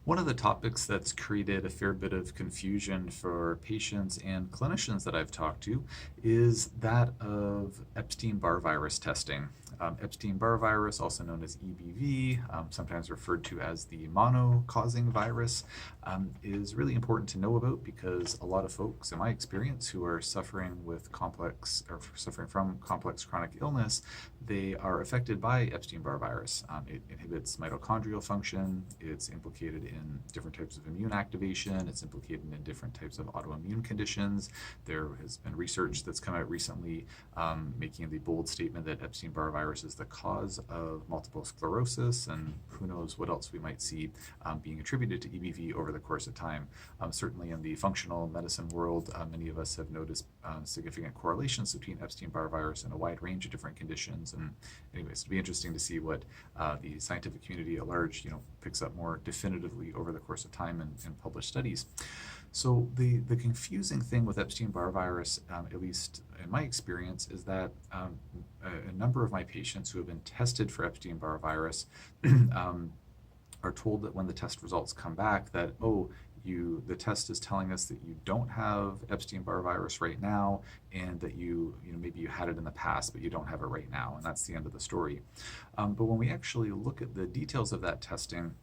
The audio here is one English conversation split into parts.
One of the topics that's created a fair bit of confusion for patients and clinicians that I've talked to is that of Epstein Barr virus testing. Epstein Barr virus, also known as EBV, sometimes referred to as the mono-causing virus, is really important to know about because a lot of folks, in my experience, who are suffering from complex chronic illness, they are affected by Epstein Barr virus. It inhibits mitochondrial function, it's implicated in different types of immune activation, it's implicated in different types of autoimmune conditions. There has been research that's come out recently making the bold statement that Epstein Barr virus is the cause of multiple sclerosis, and who knows what else we might see being attributed to EBV over the course of time. Certainly in the functional medicine world, many of us have noticed significant correlations between Epstein Barr virus and a wide range of different conditions. And anyways, it'll be interesting to see what the scientific community at large, picks up more definitively over the course of time in published studies. So the confusing thing with Epstein-Barr virus, at least in my experience, is that a number of my patients who have been tested for Epstein-Barr virus are told that when the test results come back that, the test is telling us that you don't have Epstein-Barr virus right now, and that maybe you had it in the past, but you don't have it right now, and that's the end of the story. But when we actually look at the details of that testing,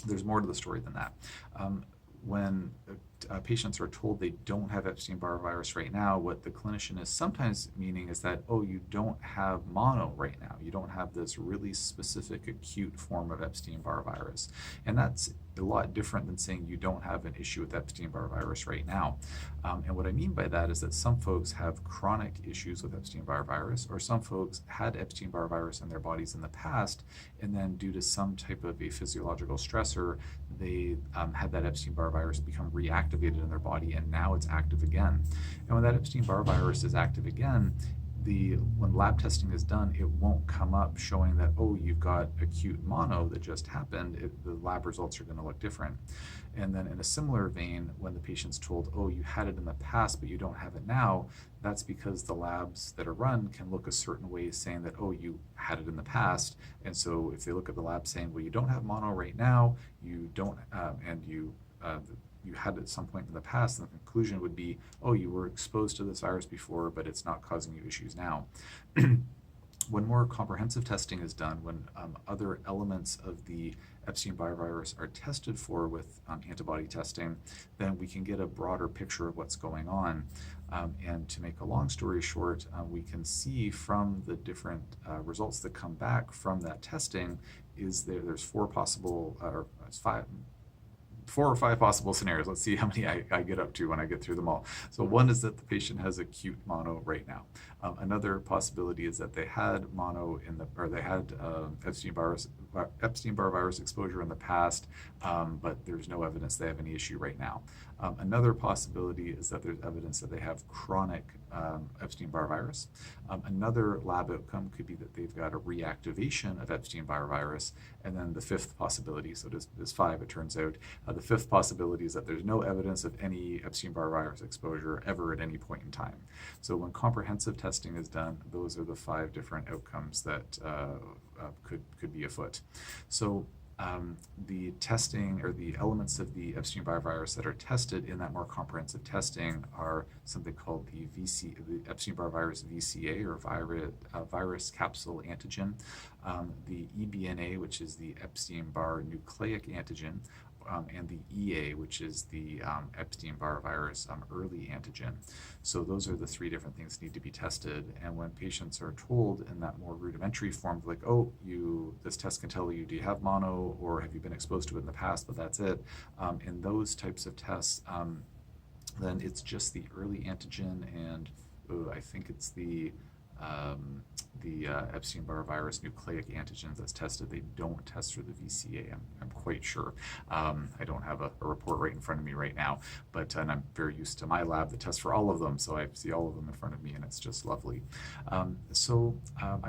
there's more to the story than that. When patients are told they don't have Epstein-Barr virus right now, what the clinician is sometimes meaning is that, you don't have mono right now. You don't have this really specific acute form of Epstein-Barr virus. And that's a lot different than saying you don't have an issue with Epstein-Barr virus right now. And what I mean by that is that some folks have chronic issues with Epstein-Barr virus, or some folks had Epstein-Barr virus in their bodies in the past, and then due to some type of a physiological stressor, they had that Epstein-Barr virus become reactivated in their body, and now it's active again. And when that Epstein-Barr virus is active again, when lab testing is done, it won't come up showing that, you've got acute mono that just happened. The lab results are going to look different. And then in a similar vein, when the patient's told, you had it in the past, but you don't have it now, that's because the labs that are run can look a certain way saying that, you had it in the past. And so if they look at the lab saying, you don't have mono right now, you don't, and you had it at some point in the past, and the conclusion would be, you were exposed to this virus before, but it's not causing you issues now. When more comprehensive testing is done, when other elements of the Epstein-Barr virus are tested for with antibody testing, then we can get a broader picture of what's going on. And to make a long story short, we can see from the different results that come back from that testing there's four or five possible scenarios. Let's see how many I get up to when I get through them all. So one is that the patient has acute mono right now. Another possibility is that they had Epstein-Barr virus exposure in the past, but there's no evidence they have any issue right now. Another possibility is that there's evidence that they have chronic Epstein-Barr virus. Another lab outcome could be that they've got a reactivation of Epstein-Barr virus. And then the fifth possibility, so there's five it turns out, the fifth possibility is that there's no evidence of any Epstein-Barr virus exposure ever at any point in time. So when comprehensive testing is done, those are the five different outcomes that could be afoot. So the testing, or the elements of the Epstein-Barr virus that are tested in that more comprehensive testing, are something called the Epstein-Barr virus VCA, or virus capsule antigen, the eBNA, which is the Epstein-Barr nucleic antigen, and the EA, which is the Epstein-Barr virus early antigen. So those are the three different things that need to be tested. And when patients are told in that more rudimentary form, like, this test can tell you, do you have mono, or have you been exposed to it in the past, but that's it. In those types of tests, then it's just the early antigen, and I think it's the Epstein-Barr virus nucleic antigens that's tested. They don't test for the VCA, I'm quite sure. I don't have a report right in front of me right now, and I'm very used to my lab that tests for all of them, so I see all of them in front of me, and it's just lovely. I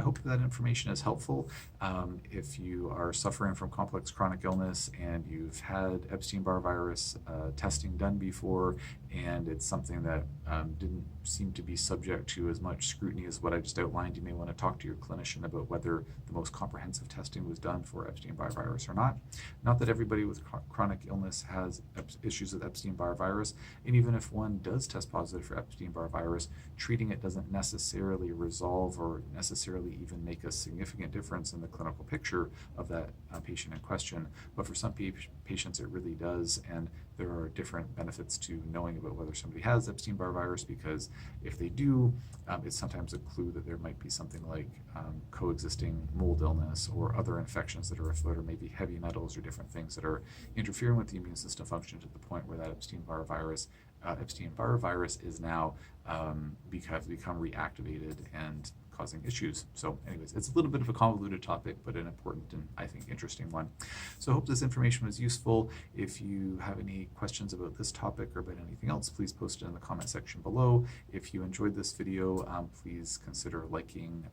hope that information is helpful. If you are suffering from complex chronic illness and you've had Epstein-Barr virus testing done before, and it's something that didn't seem to be subject to as much scrutiny as what I just outlined, you may want to talk to your clinician about whether the most comprehensive testing was done for Epstein-Barr virus or not. Not that everybody with chronic illness has issues with Epstein-Barr virus, and even if one does test positive for Epstein-Barr virus, treating it doesn't necessarily resolve or necessarily even make a significant difference in the clinical picture of that patient in question. But for some patients, it really does, and there are different benefits to knowing about whether somebody has Epstein-Barr virus, because if they do, it's sometimes a clue that there might be something like coexisting mold illness or other infections that are afoot, or maybe heavy metals or different things that are interfering with the immune system function to the point where that Epstein-Barr virus is now become reactivated and causing issues. So anyways, it's a little bit of a convoluted topic, but an important and I think interesting one. So I hope this information was useful. If you have any questions about this topic or about anything else, please post it in the comment section below. If you enjoyed this video, please consider liking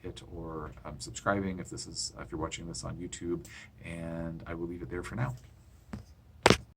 it or subscribing if you're watching this on YouTube, and I will leave it there for now.